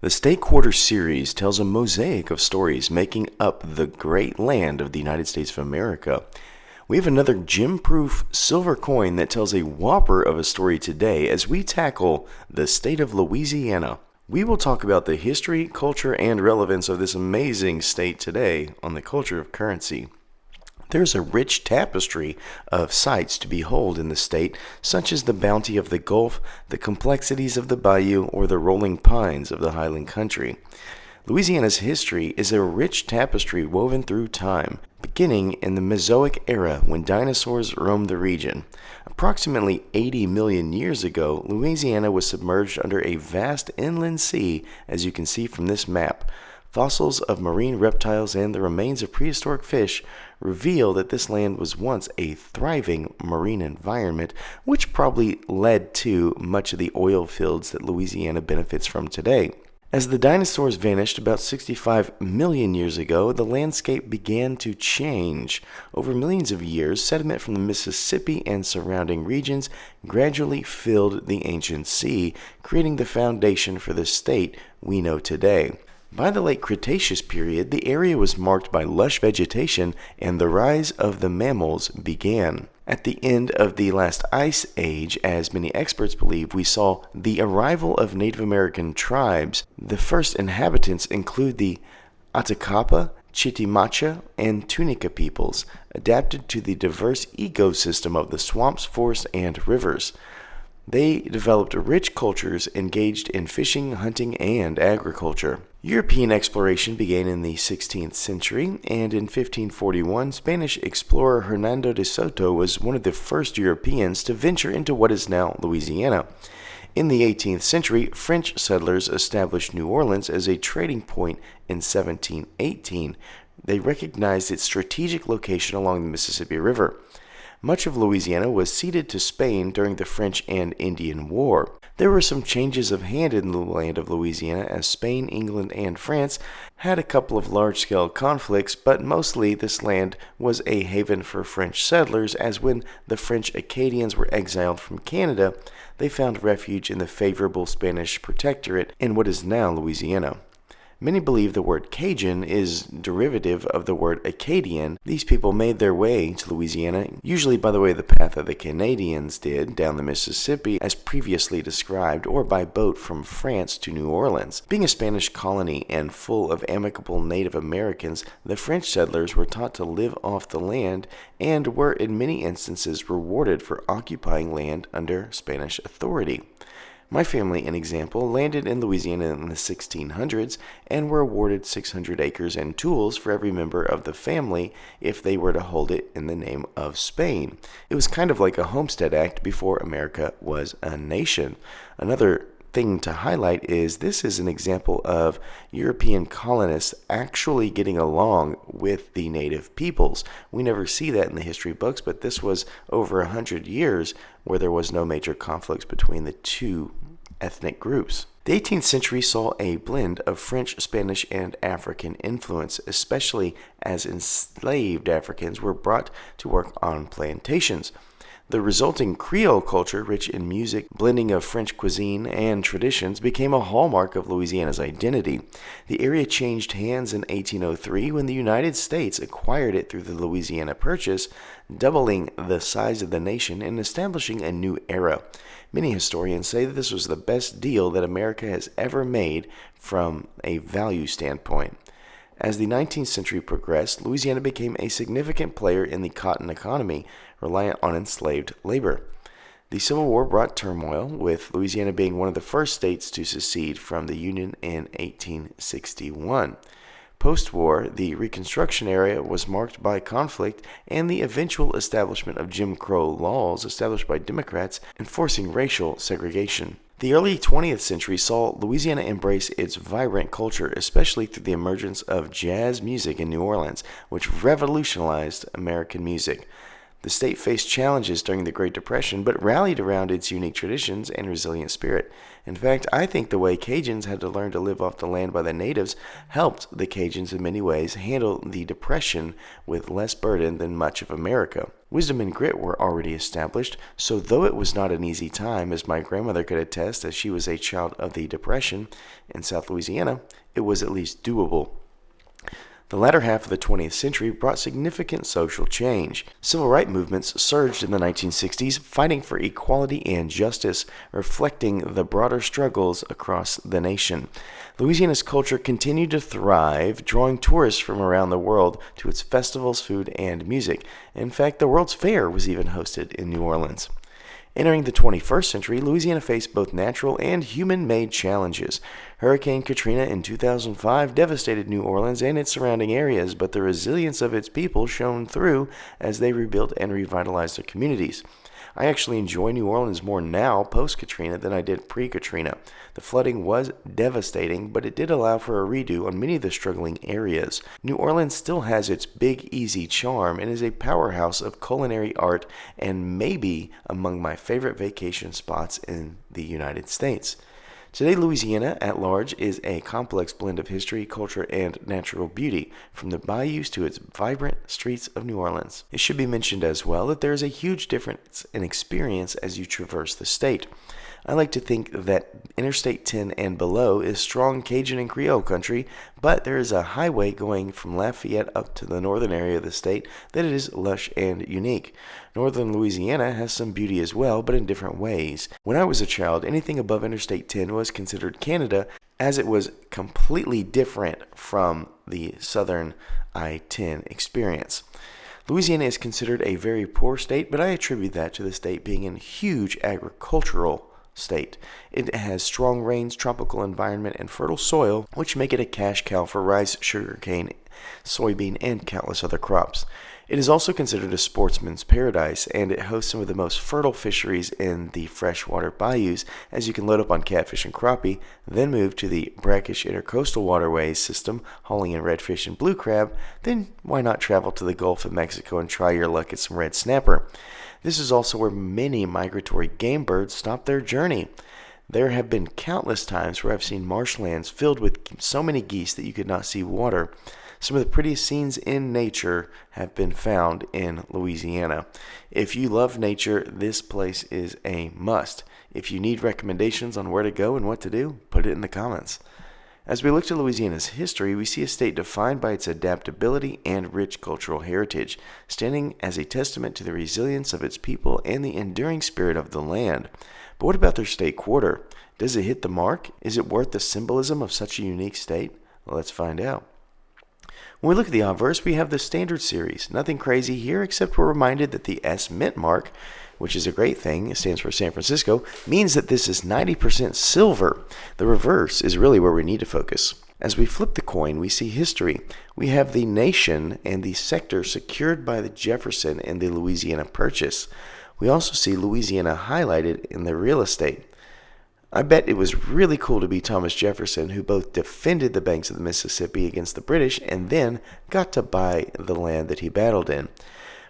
The State Quarter series tells a mosaic of stories making up the great land of the United States of America. We have another gem-proof silver coin that tells a whopper of a story today as we tackle the state of Louisiana. We will talk about the history, culture, and relevance of this amazing state today on the culture of currency. There's a rich tapestry of sights to behold in the state, such as the bounty of the Gulf, the complexities of the bayou, or the rolling pines of the highland country. Louisiana's history is a rich tapestry woven through time, beginning in the Mesozoic era when dinosaurs roamed the region. Approximately 80 million years ago, Louisiana was submerged under a vast inland sea, as you can see from this map. Fossils of marine reptiles and the remains of prehistoric fish reveal that this land was once a thriving marine environment, which probably led to much of the oil fields that Louisiana benefits from today. As the dinosaurs vanished about 65 million years ago, the landscape began to change. Over millions of years, sediment from the Mississippi and surrounding regions gradually filled the ancient sea, creating the foundation for the state we know today. By the late Cretaceous period, the area was marked by lush vegetation and the rise of the mammals began. At the end of the last ice age, as many experts believe, we saw the arrival of Native American tribes. The first inhabitants include the Atacapa, Chitimacha, and Tunica peoples, adapted to the diverse ecosystem of the swamps, forests, and rivers. They developed rich cultures engaged in fishing, hunting, and agriculture. European exploration began in the 16th century, and in 1541, Spanish explorer Hernando de Soto was one of the first Europeans to venture into what is now Louisiana. In the 18th century, French settlers established New Orleans as a trading point in 1718. They recognized its strategic location along the Mississippi River. Much of Louisiana was ceded to Spain during the French and Indian War. There were some changes of hand in the land of Louisiana as Spain, England, and France had a couple of large-scale conflicts, but mostly this land was a haven for French settlers, as when the French Acadians were exiled from Canada, they found refuge in the favorable Spanish protectorate in what is now Louisiana. Many believe the word Cajun is derivative of the word Acadian. These people made their way to Louisiana, usually by the way the path of the Canadians did, down the Mississippi, as previously described, or by boat from France to New Orleans. Being a Spanish colony and full of amicable Native Americans, the French settlers were taught to live off the land and were in many instances rewarded for occupying land under Spanish authority. My family, an example, landed in Louisiana in the 1600s and were awarded 600 acres and tools for every member of the family if they were to hold it in the name of Spain. It was kind of like a Homestead Act before America was a nation. Another thing to highlight is this is an example of European colonists actually getting along with the native peoples. We never see that in the history books, but this was over 100 years where there was no major conflicts between the two ethnic groups. The 18th century saw a blend of French, Spanish, and African influence, especially as enslaved Africans were brought to work on plantations. The resulting Creole culture, rich in music, blending of French cuisine and traditions, became a hallmark of Louisiana's identity. The area changed hands in 1803 when the United States acquired it through the Louisiana Purchase, doubling the size of the nation and establishing a new era. Many historians say that this was the best deal that America has ever made from a value standpoint. As the 19th century progressed, Louisiana became a significant player in the cotton economy, reliant on enslaved labor. The Civil War brought turmoil, with Louisiana being one of the first states to secede from the Union in 1861. Post-war, the Reconstruction era was marked by conflict and the eventual establishment of Jim Crow laws established by Democrats enforcing racial segregation. The early 20th century saw Louisiana embrace its vibrant culture, especially through the emergence of jazz music in New Orleans, which revolutionized American music. The state faced challenges during the Great Depression, but rallied around its unique traditions and resilient spirit. In fact, I think the way Cajuns had to learn to live off the land by the natives helped the Cajuns in many ways handle the Depression with less burden than much of America. Wisdom and grit were already established, so though it was not an easy time, as my grandmother could attest as she was a child of the Depression in South Louisiana, it was at least doable. The latter half of the 20th century brought significant social change. Civil rights movements surged in the 1960s, fighting for equality and justice, reflecting the broader struggles across the nation. Louisiana's culture continued to thrive, drawing tourists from around the world to its festivals, food, and music. In fact, the World's Fair was even hosted in New Orleans. Entering the 21st century, Louisiana faced both natural and human-made challenges. Hurricane Katrina in 2005 devastated New Orleans and its surrounding areas, but the resilience of its people shone through as they rebuilt and revitalized their communities. I actually enjoy New Orleans more now, post-Katrina, than I did pre-Katrina. The flooding was devastating, but it did allow for a redo on many of the struggling areas. New Orleans still has its Big Easy charm and is a powerhouse of culinary art and maybe among my favorite vacation spots in the United States. Today, Louisiana at large is a complex blend of history, culture, and natural beauty, from the bayous to its vibrant streets of New Orleans. It should be mentioned as well that there is a huge difference in experience as you traverse the state. I like to think that Interstate 10 and below is strong Cajun and Creole country, but there is a highway going from Lafayette up to the northern area of the state that is lush and unique. Northern Louisiana has some beauty as well, but in different ways. When I was a child, anything above Interstate 10 was considered Canada, as it was completely different from the southern I-10 experience. Louisiana is considered a very poor state, but I attribute that to the state being a huge agricultural state. It has strong rains, tropical environment, and fertile soil, which make it a cash cow for rice, sugarcane, soybean, and countless other crops. It is also considered a sportsman's paradise, and it hosts some of the most fertile fisheries in the freshwater bayous, as you can load up on catfish and crappie, then move to the brackish intercoastal waterways system, hauling in redfish and blue crab, then why not travel to the Gulf of Mexico and try your luck at some red snapper? This is also where many migratory game birds stop their journey. There have been countless times where I've seen marshlands filled with so many geese that you could not see water. Some of the prettiest scenes in nature have been found in Louisiana. If you love nature, this place is a must. If you need recommendations on where to go and what to do, put it in the comments. As we look to Louisiana's history, we see a state defined by its adaptability and rich cultural heritage, standing as a testament to the resilience of its people and the enduring spirit of the land. But what about their state quarter? Does it hit the mark? Is it worth the symbolism of such a unique state? Well, let's find out. When we look at the obverse, we have the standard series. Nothing crazy here, except we're reminded that the S mint mark, which is a great thing, it stands for San Francisco, means that this is 90% silver. The reverse is really where we need to focus. As we flip the coin, we see history. We have the nation and the sector secured by the Jefferson and the Louisiana Purchase. We also see Louisiana highlighted in the real estate. I bet it was really cool to be Thomas Jefferson, who both defended the banks of the Mississippi against the British and then got to buy the land that he battled in.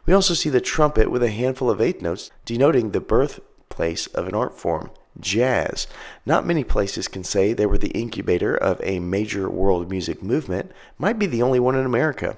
We also see the trumpet with a handful of eighth notes, denoting the birthplace of an art form, jazz. Not many places can say they were the incubator of a major world music movement, might be the only one in America.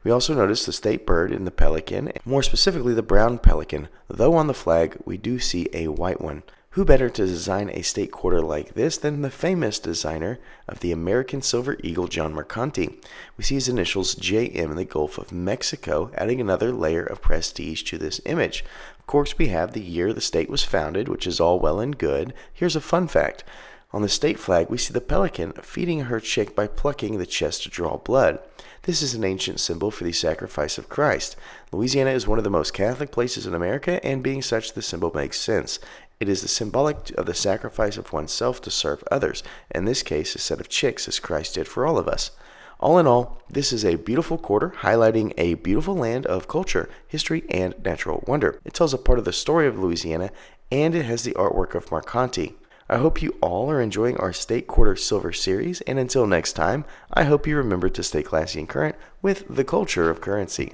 We also notice the state bird in the pelican, more specifically the brown pelican, though on the flag we do see a white one. Who better to design a state quarter like this than the famous designer of the American Silver Eagle, John Mercanti? We see his initials JM in the Gulf of Mexico, adding another layer of prestige to this image. Of course, we have the year the state was founded, which is all well and good. Here's a fun fact. On the state flag, we see the pelican feeding her chick by plucking the chest to draw blood. This is an ancient symbol for the sacrifice of Christ. Louisiana is one of the most Catholic places in America, and being such, the symbol makes sense. It is the symbolic of the sacrifice of oneself to serve others, in this case a set of chicks as Christ did for all of us. All in all, this is a beautiful quarter highlighting a beautiful land of culture, history, and natural wonder. It tells a part of the story of Louisiana, and it has the artwork of Mercanti. I hope you all are enjoying our State Quarter Silver series, and until next time, I hope you remember to stay classy and current with the culture of currency.